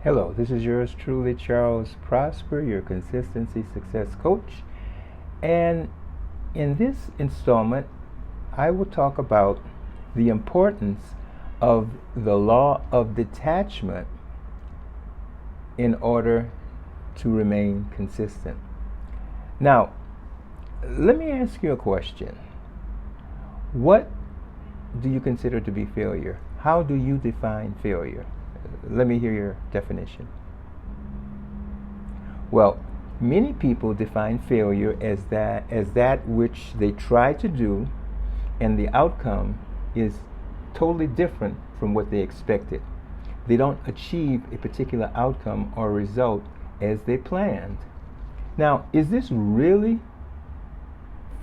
Hello, this is yours truly, Charles Prosper, your consistency success coach. And in this installment, I will talk about the importance of the law of detachment in order to remain consistent. Now, let me ask you a question. What do you consider to be failure? How do you define failure? Let me hear your definition. Well, many people define failure as that which they try to do and the outcome is totally different from what they expected. They don't achieve a particular outcome or result as they planned. Now, is this really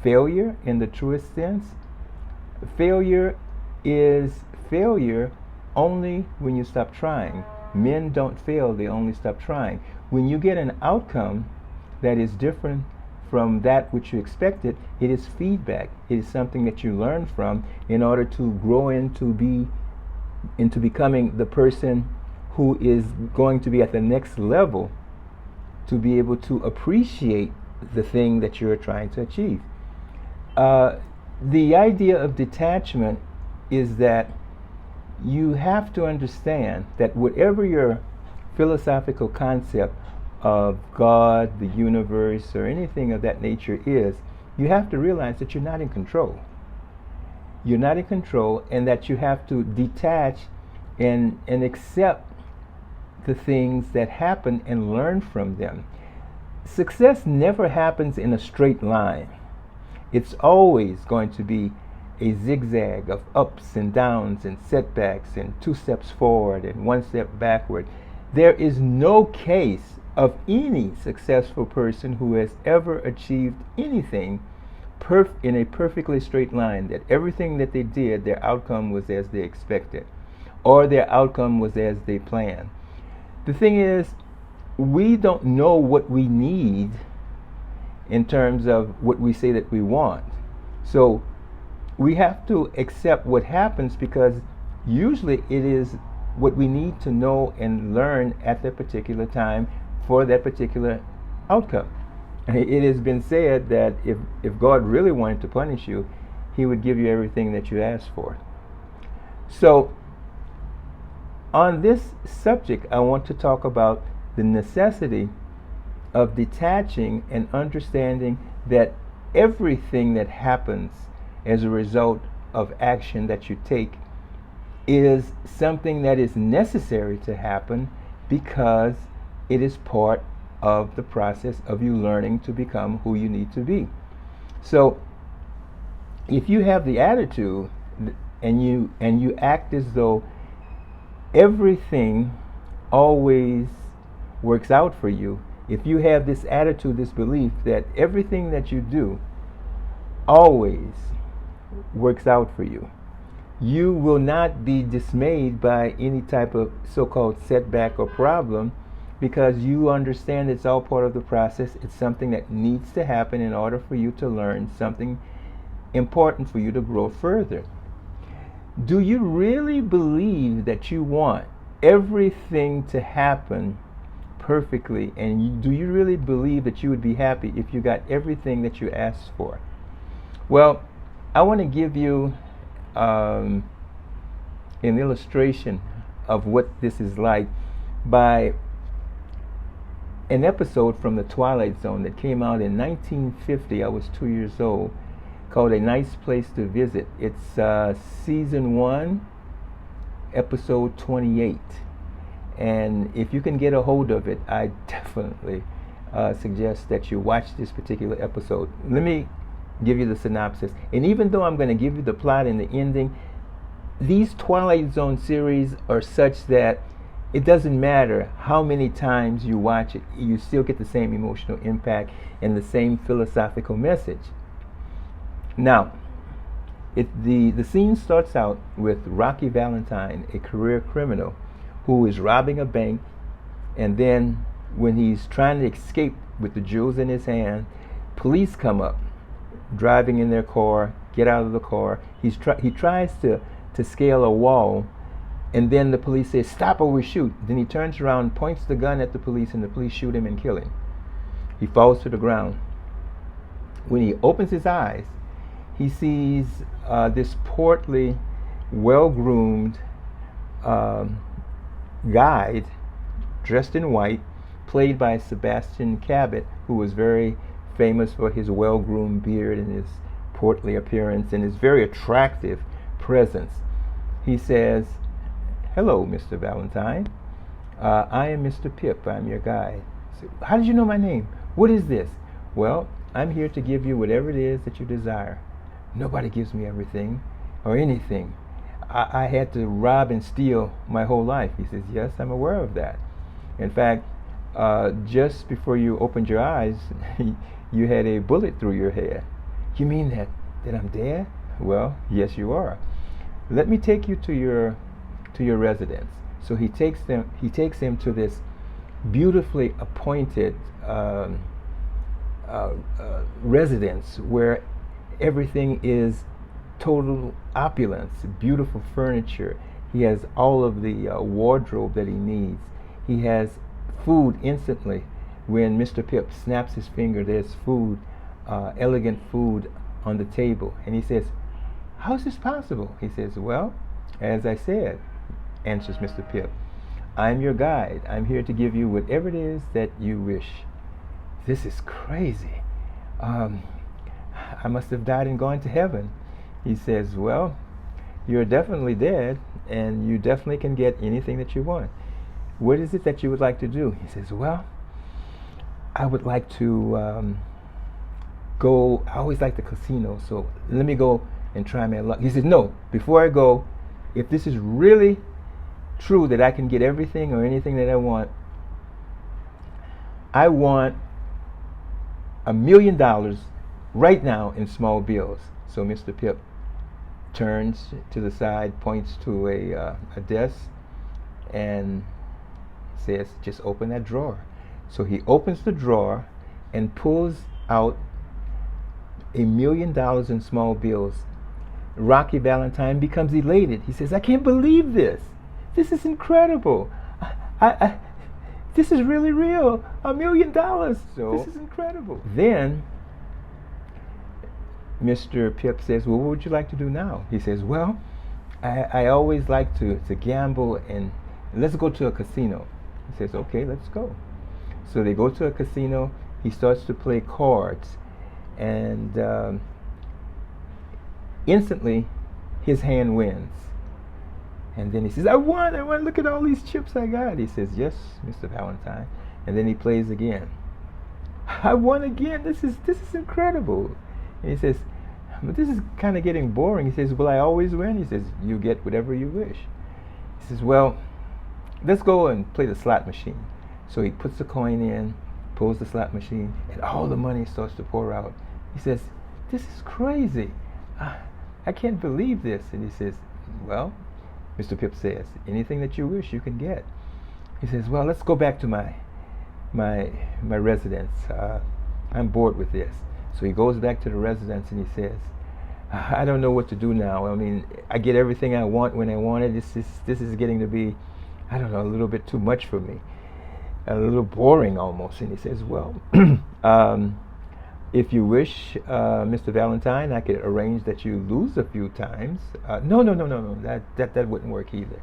failure in the truest sense? Failure is failure only when you stop trying. Men don't fail, they only stop trying. When you get an outcome that is different from that which you expected, it is feedback. It is something that you learn from in order to grow into becoming the person who is going to be at the next level to be able to appreciate the thing that you're trying to achieve. The idea of detachment is that you have to understand that whatever your philosophical concept of God, the universe, or anything of that nature is, you have to realize that you're not in control. You're not in control, and that you have to detach and accept the things that happen and learn from them. Success never happens in a straight line. It's always going to be a zigzag of ups and downs and setbacks and 2 steps forward and 1 step backward. There is no case of any successful person who has ever achieved anything in a perfectly straight line, that everything that they did, their outcome was as they expected, or their outcome was as they planned. The thing is, we don't know what we need in terms of what we say that we want. So we have to accept what happens, because usually it is what we need to know and learn at that particular time for that particular outcome. It has been said that if God really wanted to punish you, He would give you everything that you asked for. So on this subject, I want to talk about the necessity of detaching and understanding that everything that happens as a result of action that you take is something that is necessary to happen, because it is part of the process of you learning to become who you need to be. So if you have the attitude and you act as though everything always works out for you, if you have this attitude, this belief that everything that you do always works out for you, you will not be dismayed by any type of so-called setback or problem, because you understand it's all part of the process. It's something that needs to happen in order for you to learn something important for you to grow further. Do you really believe that you want everything to happen perfectly, and do you really believe that you would be happy if you got everything that you asked for? Well, I want to give you an illustration of what this is like by an episode from The Twilight Zone that came out in 1950. I was 2 years old, called A Nice Place to Visit. It's season 1, episode 28. And if you can get a hold of it, I definitely suggest that you watch this particular episode. Let me give you the synopsis. And even though I'm going to give you the plot and the ending, these Twilight Zone series are such that it doesn't matter how many times you watch it, you still get the same emotional impact and the same philosophical message. Now, the scene starts out with Rocky Valentine, a career criminal, who is robbing a bank, and then when he's trying to escape with the jewels in his hand, police come up, driving in their car, get out of the car. He tries to scale a wall And then the police says, "Stop or we shoot." Then he turns around, points the gun at the police, and the police shoot him and kill him. He falls to the ground. When he opens his eyes, he sees this portly, well-groomed guide dressed in white, played by Sebastian Cabot, who was very famous for his well-groomed beard and his portly appearance and his very attractive presence. He says, "Hello, Mr. Valentine. I am Mr. Pip. I'm your guide." So, "How did you know my name? What is this?" "Well, I'm here to give you whatever it is that you desire." "Nobody gives me everything or anything. I had to rob and steal my whole life." He says, "Yes, I'm aware of that. In fact, just before you opened your eyes, you had a bullet through your head." "You mean that I'm dead?" "Well, yes, you are. Let me take you to your residence." So he takes him to this beautifully appointed residence where everything is total opulence, beautiful furniture. He has all of the wardrobe that he needs. He has food instantly. When Mr. Pip snaps his finger, there's food, elegant food on the table. And he says, "How is this possible?" He says, "Well, as I said," answers Mr. Pip, "I'm your guide. I'm here to give you whatever it is that you wish." "This is crazy. I must have died and gone to heaven." He says, "Well, you're definitely dead, and you definitely can get anything that you want. What is it that you would like to do?" He says, "Well, I would like to go. I always like the casino, so let me go and try my luck." He says, "No, before I go, if this is really true that I can get everything or anything that I want $1 million right now in small bills." So Mr. Pip turns to the side, points to a desk, and says, "Just open that drawer." So he opens the drawer and pulls out $1 million in small bills. Rocky Valentine becomes elated. He says, "I can't believe this. This is incredible. This is really real. $1 million. So this is incredible." Then Mr. Pip says, "Well, what would you like to do now?" He says, "Well, I always like to gamble, and let's go to a casino." He says, "Okay, let's go." So they go to a casino. He starts to play cards, and instantly his hand wins. And then he says, I won, look at all these chips I got." He says, "Yes, Mr. Valentine." And then he plays again. "I won again. This is incredible." And he says, "But this is kind of getting boring." He says, "Well, I always win." He says, "You get whatever you wish." He says, "Well, let's go and play the slot machine." So he puts the coin in, pulls the slot machine, and all the money starts to pour out. He says, "This is crazy. I can't believe this." And he says, "Well," Mr. Pip says, "anything that you wish, you can get." He says, "Well, let's go back to my residence. I'm bored with this." So he goes back to the residence and he says, "I don't know what to do now. I mean, I get everything I want when I want it. This is getting to be, I don't know, a little bit too much for me. A little boring almost." And he says, "Well, if you wish, Mr. Valentine, I could arrange that you lose a few times." No, that wouldn't work either."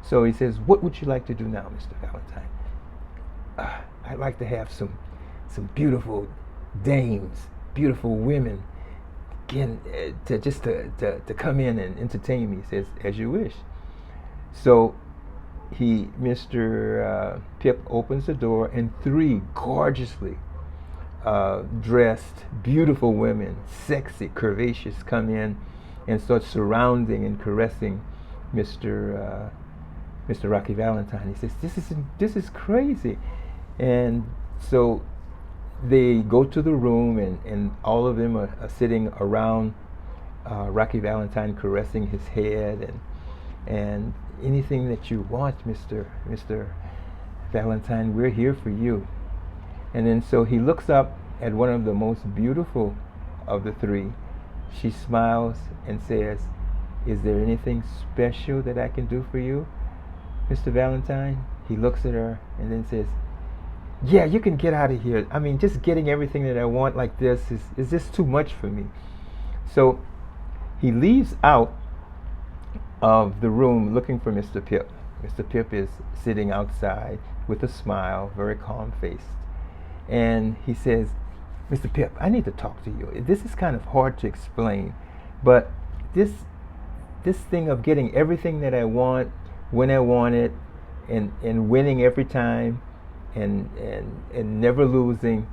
So he says, "What would you like to do now, Mr. Valentine?" "I'd like to have some beautiful dames, beautiful women, again, to come in and entertain me." He says, "As you wish." So Mr. Pip opens the door, and 3 gorgeously dressed, beautiful women, sexy, curvaceous, come in and start surrounding and caressing Mr. Rocky Valentine. He says, "This is crazy." And so they go to the room, and all of them are sitting around Rocky Valentine, caressing his head, and anything that you want, Mr. Valentine, we're here for you. And then so he looks up at one of the most beautiful of the 3. She smiles and says, "Is there anything special that I can do for you?" Mr. Valentine? He looks at her and then says, yeah, you can get out of here. I mean, just getting everything that I want like this is just too much for me. So he leaves out of the room looking for Mr. Pip. Mr. Pip is sitting outside with a smile, very calm-faced. And he says, Mr. Pip, I need to talk to you. This is kind of hard to explain, but this thing of getting everything that I want when I want it and winning every time and never losing,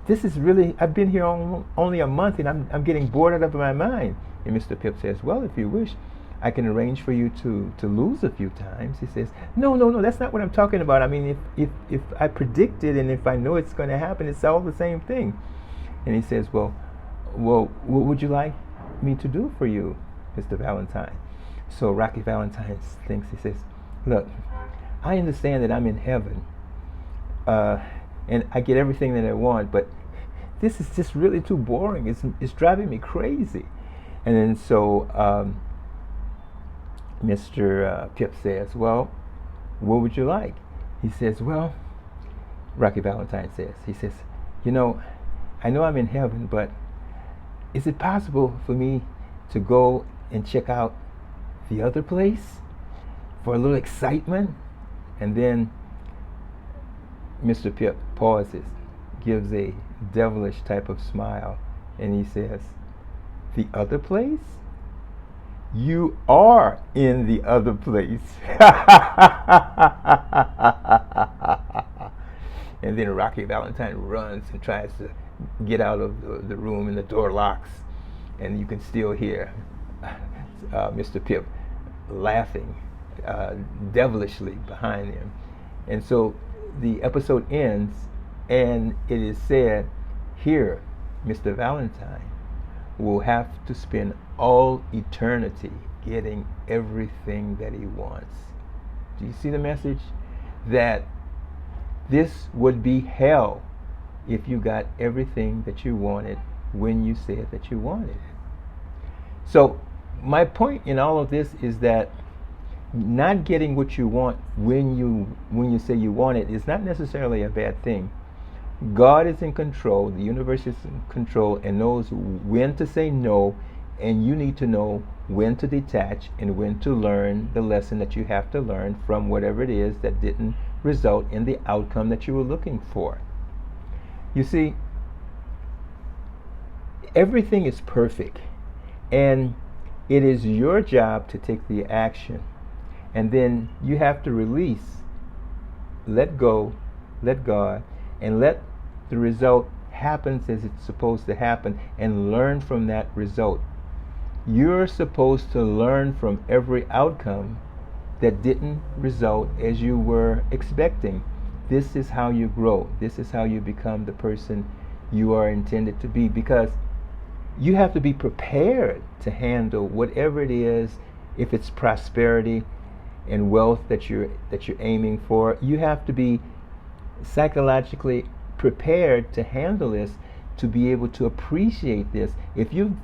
this is really, I've been here only a month and I'm getting bored out of my mind. And Mr. Pip says, well, if you wish, I can arrange for you to lose a few times. He says, no, that's not what I'm talking about. I mean, if I predict it and if I know it's going to happen, it's all the same thing. And he says, well, what would you like me to do for you, Mr. Valentine? So Rocky Valentine thinks, he says, look, I understand that I'm in heaven and I get everything that I want, but this is just really too boring. It's driving me crazy. And then so Mr. Pip says, well, what would you like? He says, well, Rocky Valentine says, he says, I know I'm in heaven, but is it possible for me to go and check out the other place for a little excitement? And then Mr. Pip pauses, gives a devilish type of smile, and he says, the other place? You are in the other place. And then Rocky Valentine runs and tries to get out of the room, and the door locks, and you can still hear Mr. Pip laughing devilishly behind him. And so the episode ends, and it is said here, Mr. Valentine will have to spend all eternity getting everything that he wants. Do you see the message? That this would be hell if you got everything that you wanted when you said that you wanted it. So my point in all of this is that not getting what you want when you say you want it is not necessarily a bad thing. God is in control, the universe is in control, and knows when to say no, and you need to know when to detach and when to learn the lesson that you have to learn from whatever it is that didn't result in the outcome that you were looking for. You see, everything is perfect, and it is your job to take the action, and then you have to release, let go, let God, and let the result happen as it's supposed to happen, and learn from that result. You're supposed to learn from every outcome that didn't result as you were expecting. This is how you grow. This is how you become the person you are intended to be, because you have to be prepared to handle whatever it is. If it's prosperity and wealth that you're aiming for, you have to be psychologically prepared to handle this, to be able to appreciate this. If you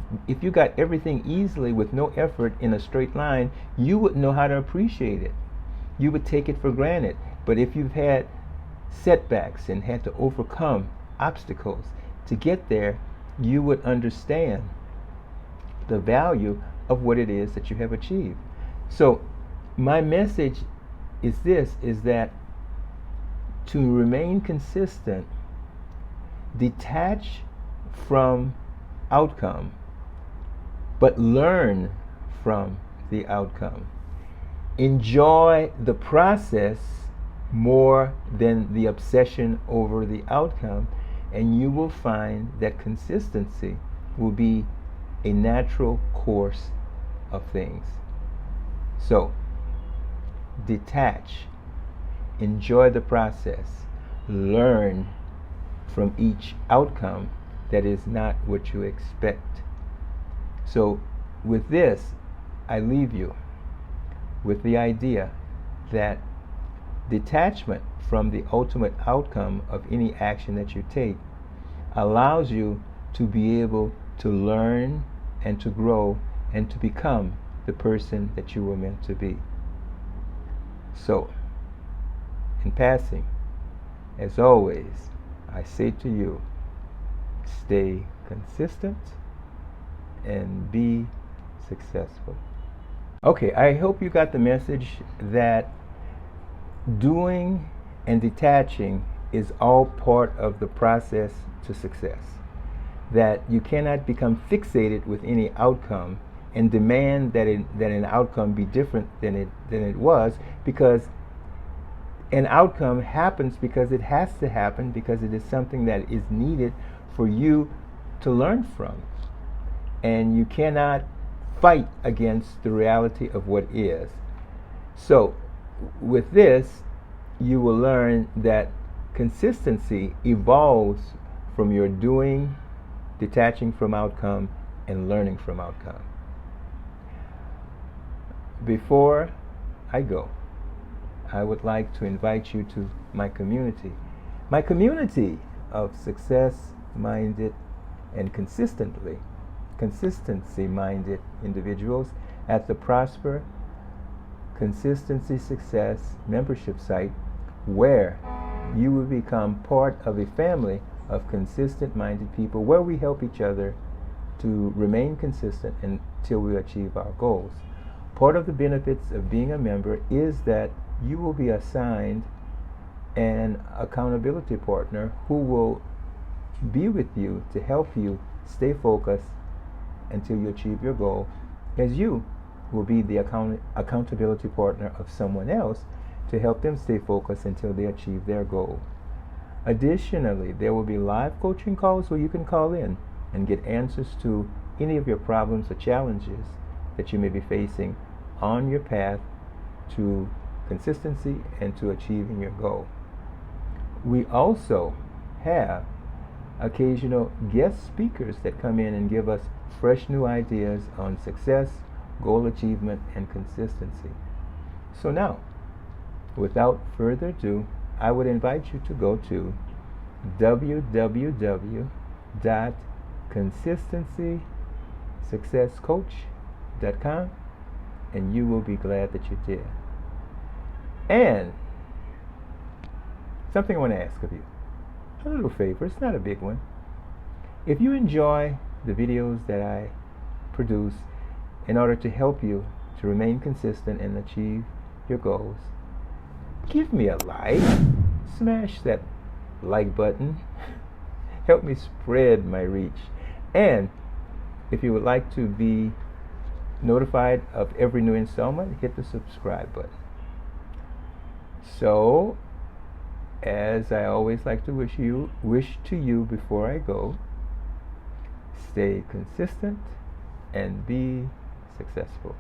got everything easily with no effort in a straight line, you wouldn't know how to appreciate it. You would take it for granted. But if you've had setbacks and had to overcome obstacles to get there, you would understand the value of what it is that you have achieved. So my message is this, is that to remain consistent, detach from outcome, but learn from the outcome. Enjoy the process more than the obsession over the outcome, and you will find that consistency will be a natural course of things. So, detach, enjoy the process, learn from each outcome that is not what you expect. So with this, I leave you with the idea that detachment from the ultimate outcome of any action that you take allows you to be able to learn and to grow and to become the person that you were meant to be. So, in passing, as always, I say to you, stay consistent and be successful. Okay, I hope you got the message that doing and detaching is all part of the process to success. That you cannot become fixated with any outcome and demand that an outcome be different than it was, because an outcome happens because it has to happen, because it is something that is needed for you to learn from. And you cannot fight against the reality of what is. So, with this, you will learn that consistency evolves from your doing, detaching from outcome, and learning from outcome. Before I go, I would like to invite you to my community of success-minded and consistency-minded individuals at the Prosper Consistency Success membership site, where you will become part of a family of consistent-minded people, where we help each other to remain consistent until we achieve our goals. Part of the benefits of being a member is that you will be assigned an accountability partner who will be with you to help you stay focused until you achieve your goal, as you will be the accountability partner of someone else to help them stay focused until they achieve their goal. Additionally, there will be live coaching calls where you can call in and get answers to any of your problems or challenges that you may be facing on your path to consistency and to achieving your goal. We also have occasional guest speakers that come in and give us fresh new ideas on success, goal achievement, and consistency. So now, without further ado, I would invite you to go to www.consistencysuccesscoach.com, and you will be glad that you did. And something I want to ask of you, a little favor, it's not a big one. If you enjoy the videos that I produce in order to help you to remain consistent and achieve your goals, give me a like. Smash that like button. Help me spread my reach. And if you would like to be notified of every new installment, hit the subscribe button. So, as I always like to wish to you before I go, stay consistent and be successful.